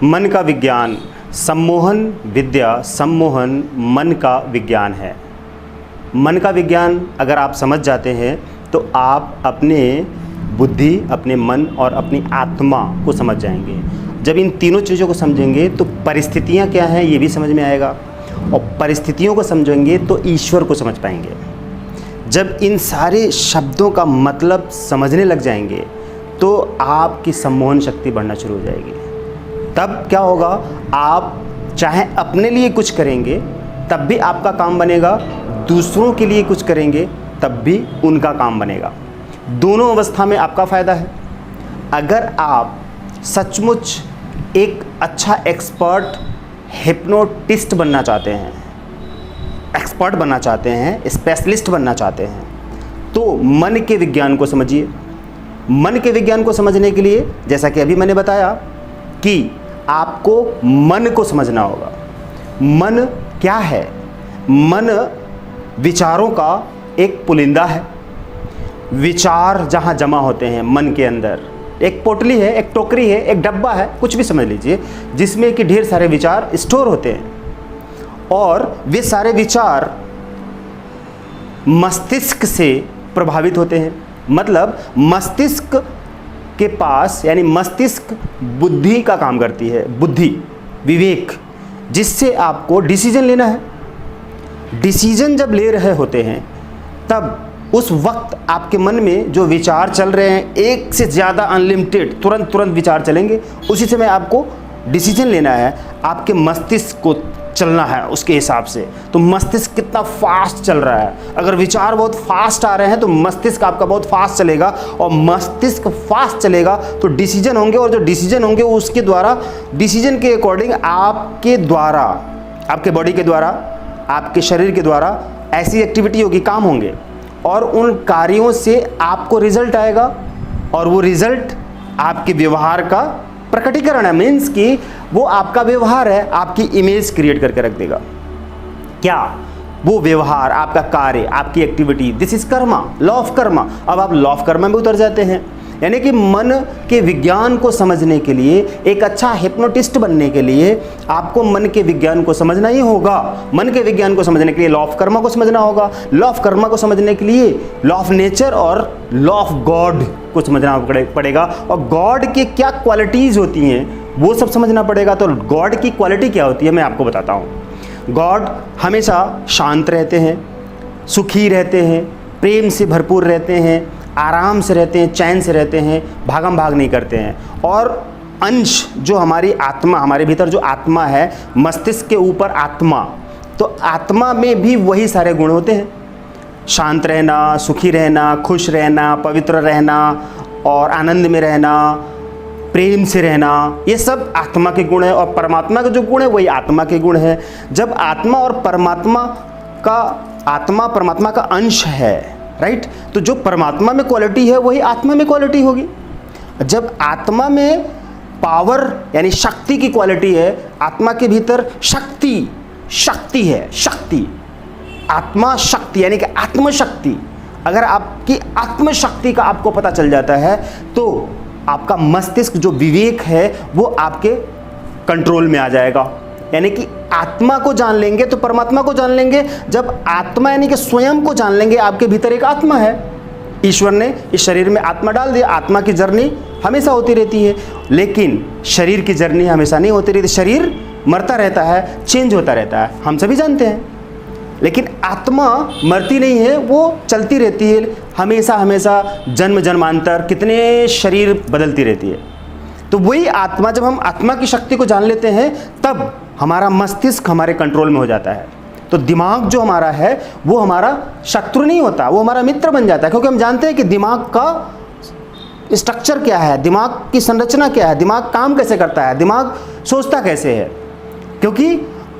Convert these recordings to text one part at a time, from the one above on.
मन का विज्ञान सम्मोहन विद्या, सम्मोहन मन का विज्ञान है। मन का विज्ञान अगर आप समझ जाते हैं तो आप अपने बुद्धि, अपने मन और अपनी आत्मा को समझ जाएंगे। जब इन तीनों चीज़ों को समझेंगे तो परिस्थितियाँ क्या हैं ये भी समझ में आएगा, और परिस्थितियों को समझेंगे तो ईश्वर को समझ पाएंगे। जब इन सारे शब्दों का मतलब समझने लग जाएंगे तो आपकी सम्मोहन शक्ति बढ़ना शुरू हो जाएगी। तब क्या होगा, आप चाहे अपने लिए कुछ करेंगे तब भी आपका काम बनेगा, दूसरों के लिए कुछ करेंगे तब भी उनका काम बनेगा। दोनों अवस्था में आपका फ़ायदा है। अगर आप सचमुच एक अच्छा एक्सपर्ट हिप्नोटिस्ट बनना चाहते हैं, एक्सपर्ट बनना चाहते हैं, स्पेशलिस्ट बनना चाहते हैं, तो मन के विज्ञान को समझिए। मन के विज्ञान को समझने के लिए जैसा कि अभी मैंने बताया कि आपको मन को समझना होगा। मन क्या है? मन विचारों का एक पुलिंदा है। विचार जहाँ जमा होते हैं मन के अंदर, एक पोटली है, एक टोकरी है, एक डब्बा है, कुछ भी समझ लीजिए, जिसमें कि ढेर सारे विचार स्टोर होते हैं। और वे सारे विचार मस्तिष्क से प्रभावित होते हैं। मतलब मस्तिष्क के पास, यानी मस्तिष्क बुद्धि का काम करती है, बुद्धि, विवेक, जिससे आपको डिसीजन लेना है। डिसीजन जब ले रहे होते हैं तब उस वक्त आपके मन में जो विचार चल रहे हैं, एक से ज़्यादा अनलिमिटेड तुरंत विचार चलेंगे, उसी समय आपको डिसीजन लेना है, आपके मस्तिष्क को चलना है उसके हिसाब से। तो मस्तिष्क कितना फास्ट चल रहा है, अगर विचार बहुत फास्ट आ रहे हैं तो मस्तिष्क आपका बहुत फास्ट चलेगा, और मस्तिष्क फास्ट चलेगा तो डिसीजन होंगे, और जो डिसीजन होंगे उसके द्वारा, डिसीजन के अकॉर्डिंग आपके द्वारा, आपके बॉडी के द्वारा, आपके शरीर के द्वारा ऐसी एक्टिविटी होगी, काम होंगे, और उन कार्यों से आपको रिजल्ट आएगा, और वो रिजल्ट आपके व्यवहार का प्रकटीकरण है। मीन्स कि वो आपका व्यवहार है, आपकी इमेज क्रिएट करके रख देगा। क्या? वो व्यवहार, आपका कार्य, आपकी activity, this is Karma, law of Karma. अब आप लॉ ऑफ कर्मा में उतर जाते हैं। यानी कि मन के विज्ञान को समझने के लिए, एक अच्छा हिप्नोटिस्ट बनने के लिए आपको मन के विज्ञान को समझना ही होगा। मन के विज्ञान को समझने के लिए लॉ ऑफ कर्मा को समझना होगा। लॉ ऑफ कर्मा को समझने के लिए लॉ ऑफ नेचर और लॉ ऑफ गॉड को समझना पड़ेगा, और गॉड के क्या क्वालिटीज़ होती हैं वो सब समझना पड़ेगा। तो गॉड की क्वालिटी क्या होती है मैं आपको बताता हूँ। गॉड हमेशा शांत रहते हैं, सुखी रहते हैं, प्रेम से भरपूर रहते हैं, आराम से रहते हैं, चैन से रहते हैं, भागम भाग नहीं करते हैं। और अंश जो हमारी आत्मा, हमारे भीतर जो आत्मा है, मस्तिष्क के ऊपर आत्मा, तो आत्मा में भी वही सारे गुण होते हैं। शांत रहना, सुखी रहना, खुश रहना, पवित्र रहना और आनंद में रहना, प्रेम से रहना, ये सब आत्मा के गुण है। और परमात्मा के जो गुण है वही आत्मा के गुण है। जब आत्मा और परमात्मा का, आत्मा परमात्मा का अंश है, राइट, तो जो परमात्मा में क्वालिटी है वही आत्मा में क्वालिटी होगी। जब आत्मा में पावर यानी शक्ति की क्वालिटी है, आत्मा के भीतर शक्ति है, शक्ति, आत्मा शक्ति यानी कि आत्मशक्ति। अगर आपकी आत्मशक्ति का आपको पता चल जाता है तो आपका मस्तिष्क जो विवेक है वो आपके कंट्रोल में आ जाएगा। यानी कि आत्मा को जान लेंगे तो परमात्मा को जान लेंगे। जब आत्मा यानी कि स्वयं को जान लेंगे, आपके भीतर एक आत्मा है, ईश्वर ने इस शरीर में आत्मा डाल दिया। आत्मा की जर्नी हमेशा होती रहती है, लेकिन शरीर की जर्नी हमेशा नहीं होती रहती। शरीर मरता रहता है, चेंज होता रहता है, हम सभी जानते हैं। लेकिन आत्मा मरती नहीं है, वो चलती रहती है हमेशा हमेशा, जन्म जन्मांतर, कितने शरीर बदलती रहती है। तो वही आत्मा, जब हम आत्मा की शक्ति को जान लेते हैं तब हमारा मस्तिष्क हमारे कंट्रोल में हो जाता है। तो दिमाग जो हमारा है वो हमारा शत्रु नहीं होता, वो हमारा मित्र बन जाता है। क्योंकि हम जानते हैं कि दिमाग का स्ट्रक्चर क्या है, दिमाग की संरचना क्या है, दिमाग काम कैसे करता है, दिमाग सोचता कैसे है। क्योंकि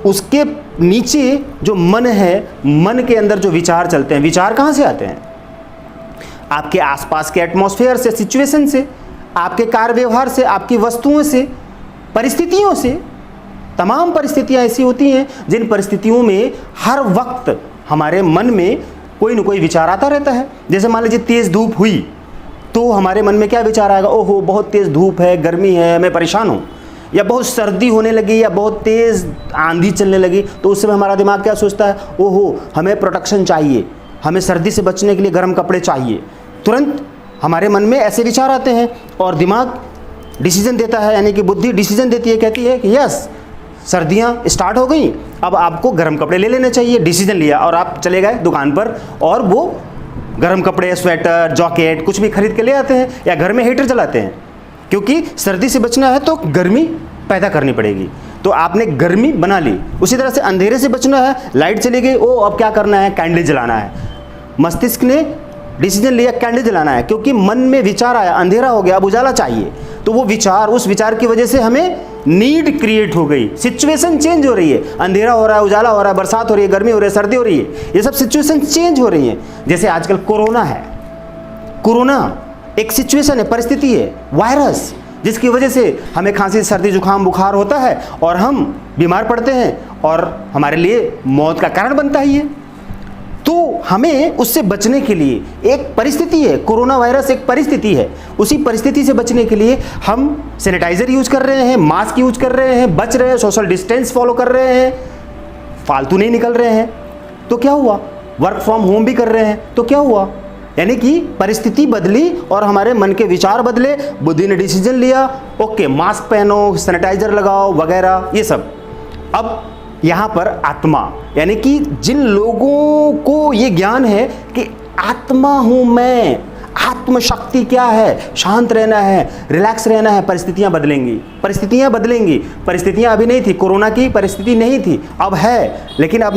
उसके नीचे जो मन है, मन के अंदर जो विचार चलते हैं, विचार कहाँ से आते हैं? आपके आसपास के एटमॉस्फेयर से, सिचुएशन से, आपके कार्य व्यवहार से, आपकी वस्तुओं से, परिस्थितियों से। तमाम परिस्थितियां ऐसी होती हैं जिन परिस्थितियों में हर वक्त हमारे मन में कोई न कोई विचार आता रहता है। जैसे मान लीजिए तेज़ धूप हुई तो हमारे मन में क्या विचार आएगा? ओहो बहुत तेज़ धूप है, गर्मी है, मैं परेशान हूँ। या बहुत सर्दी होने लगी या बहुत तेज़ आंधी चलने लगी, तो उस समय हमारा दिमाग क्या सोचता है, ओहो हमें प्रोटेक्शन चाहिए, हमें सर्दी से बचने के लिए गर्म कपड़े चाहिए। तुरंत हमारे मन में ऐसे विचार आते हैं और दिमाग डिसीजन देता है, यानी कि बुद्धि डिसीजन देती है, कहती है कि यस सर्दियाँ स्टार्ट हो गई, अब आपको गर्म कपड़े ले लेने चाहिए। डिसीजन लिया और आप चले गए दुकान पर और वो गर्म कपड़े, स्वेटर, जैकेट कुछ भी खरीद के ले आते हैं या घर में हीटर चलाते हैं, क्योंकि सर्दी से बचना है तो गर्मी पैदा करनी पड़ेगी। तो आपने गर्मी बना ली। उसी तरह से अंधेरे से बचना है, लाइट चली गई, ओ अब क्या करना है, कैंडल जलाना है। मस्तिष्क ने डिसीजन लिया कैंडल जलाना है, क्योंकि मन में विचार आया अंधेरा हो गया अब उजाला चाहिए। तो वो विचार, उस विचार की वजह से हमें नीड क्रिएट हो गई, सिचुएशन चेंज हो रही है, अंधेरा हो रहा है, उजाला हो रहा है, बरसात हो रही है, गर्मी हो रही है, सर्दी हो रही है, ये सब सिचुएशन चेंज हो रही है। जैसे आजकल कोरोना है, कोरोना एक सिचुएशन है, परिस्थिति है, वायरस, जिसकी वजह से हमें खांसी, सर्दी, जुकाम, बुखार होता है और हम बीमार पड़ते हैं और हमारे लिए मौत का कारण बनता ही है। तो हमें उससे बचने के लिए एक परिस्थिति है, कोरोना वायरस एक परिस्थिति है, उसी परिस्थिति से बचने के लिए हम सैनिटाइजर यूज कर रहे हैं, मास्क यूज कर रहे हैं, बच रहे हैं, सोशल डिस्टेंस फॉलो कर रहे हैं, फालतू नहीं निकल रहे हैं। तो क्या हुआ, वर्क फ्रॉम होम भी कर रहे हैं, तो क्या हुआ, यानी कि परिस्थिति बदली और हमारे मन के विचार बदले, बुद्धि ने डिसीजन लिया, ओके मास्क पहनो, सैनिटाइजर लगाओ वगैरह ये सब। अब यहाँ पर आत्मा, यानी कि जिन लोगों को ये ज्ञान है कि आत्मा हूँ मैं, आत्म शक्ति क्या है, शांत रहना है, रिलैक्स रहना है, परिस्थितियाँ बदलेंगी, परिस्थितियाँ बदलेंगी। परिस्थितियाँ अभी नहीं थी, कोरोना की परिस्थिति नहीं थी, अब है, लेकिन अब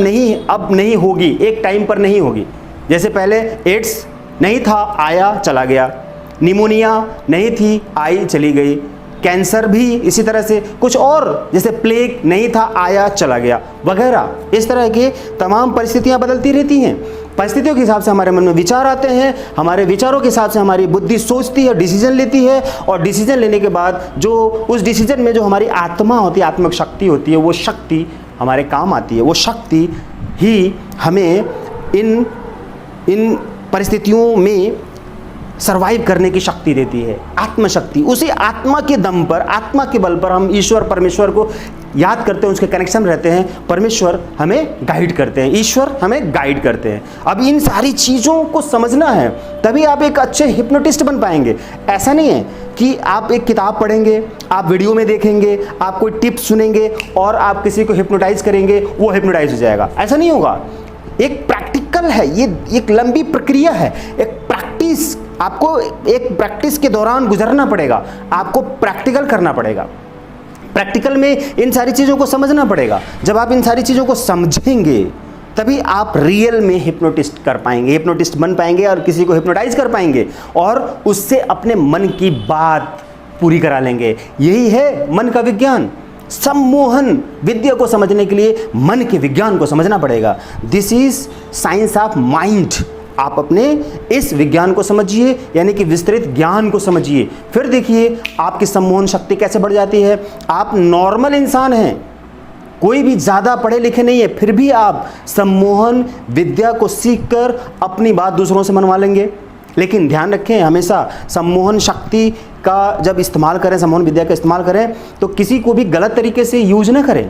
नहीं होगी, एक टाइम पर नहीं होगी। जैसे पहले एड्स नहीं था, आया चला गया, निमोनिया नहीं थी, आई चली गई, कैंसर भी इसी तरह से, कुछ और जैसे प्लेग नहीं था, आया चला गया वगैरह। इस तरह की तमाम परिस्थितियां बदलती रहती हैं। परिस्थितियों के हिसाब से हमारे मन में विचार आते हैं, हमारे विचारों के हिसाब से हमारी बुद्धि सोचती है, डिसीजन लेती है, और डिसीजन लेने के बाद जो उस डिसीजन में जो हमारी आत्मा होती है, आत्मिक शक्ति होती है, वो शक्ति हमारे काम आती है। वो शक्ति ही हमें इन परिस्थितियों में सर्वाइव करने की शक्ति देती है, आत्मशक्ति। उसी आत्मा के दम पर, आत्मा के बल पर हम ईश्वर परमेश्वर को याद करते हैं, उसके कनेक्शन रहते हैं। परमेश्वर हमें गाइड करते हैं, ईश्वर हमें गाइड करते हैं। अब इन सारी चीज़ों को समझना है, तभी आप एक अच्छे हिप्नोटिस्ट बन पाएंगे। ऐसा नहीं है कि आप एक किताब पढ़ेंगे, आप वीडियो में देखेंगे, आप कोई टिप्स सुनेंगे और आप किसी को हिप्नोटाइज करेंगे, वो हिप्नोटाइज हो जाएगा, ऐसा नहीं होगा। एक प्रैक्टिकल है, ये एक लंबी प्रक्रिया है, एक प्रैक्टिस, आपको एक प्रैक्टिस के दौरान गुजरना पड़ेगा, आपको प्रैक्टिकल करना पड़ेगा। प्रैक्टिकल में इन सारी चीज़ों को समझना पड़ेगा। जब आप इन सारी चीज़ों को समझेंगे तभी आप रियल में हिप्नोटिस्ट कर पाएंगे, हिप्नोटिस्ट बन पाएंगे और किसी को हिप्नोटाइज कर पाएंगे और उससे अपने मन की बात पूरी करा लेंगे। यही है मन का विज्ञान। सम्मोहन विद्या को समझने के लिए मन के विज्ञान को समझना पड़ेगा। This is science of mind. आप अपने इस विज्ञान को समझिए, यानी कि विस्तृत ज्ञान को समझिए, फिर देखिए आपकी सम्मोहन शक्ति कैसे बढ़ जाती है। आप नॉर्मल इंसान हैं, कोई भी ज़्यादा पढ़े लिखे नहीं है, फिर भी आप सम्मोहन विद्या को सीखकर अपनी बात दूसरों से मनवा लेंगे। लेकिन ध्यान रखें, हमेशा सम्मोहन शक्ति का जब इस्तेमाल करें, सम्मोहन विद्या का इस्तेमाल करें, तो किसी को भी गलत तरीके से यूज ना करें,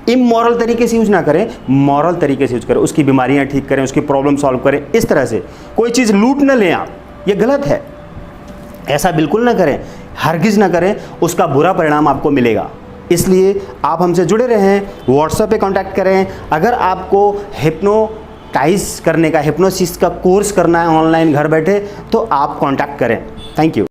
इमोरल तरीके से यूज ना करें, मॉरल तरीके से यूज करें। उसकी बीमारियां ठीक करें, उसकी प्रॉब्लम सॉल्व करें। इस तरह से कोई चीज़ लूट ना लें आप, ये गलत है, ऐसा बिल्कुल ना करें, हरगिज़ ना करें, उसका बुरा परिणाम आपको मिलेगा। इसलिए आप हमसे जुड़े रहें, व्हाट्सएप पे कांटेक्ट करें। अगर आपको हिप्नोटाइज करने का, हिप्नोसिस का कोर्स करना है ऑनलाइन घर बैठे, तो आप कांटेक्ट करें। Thank you.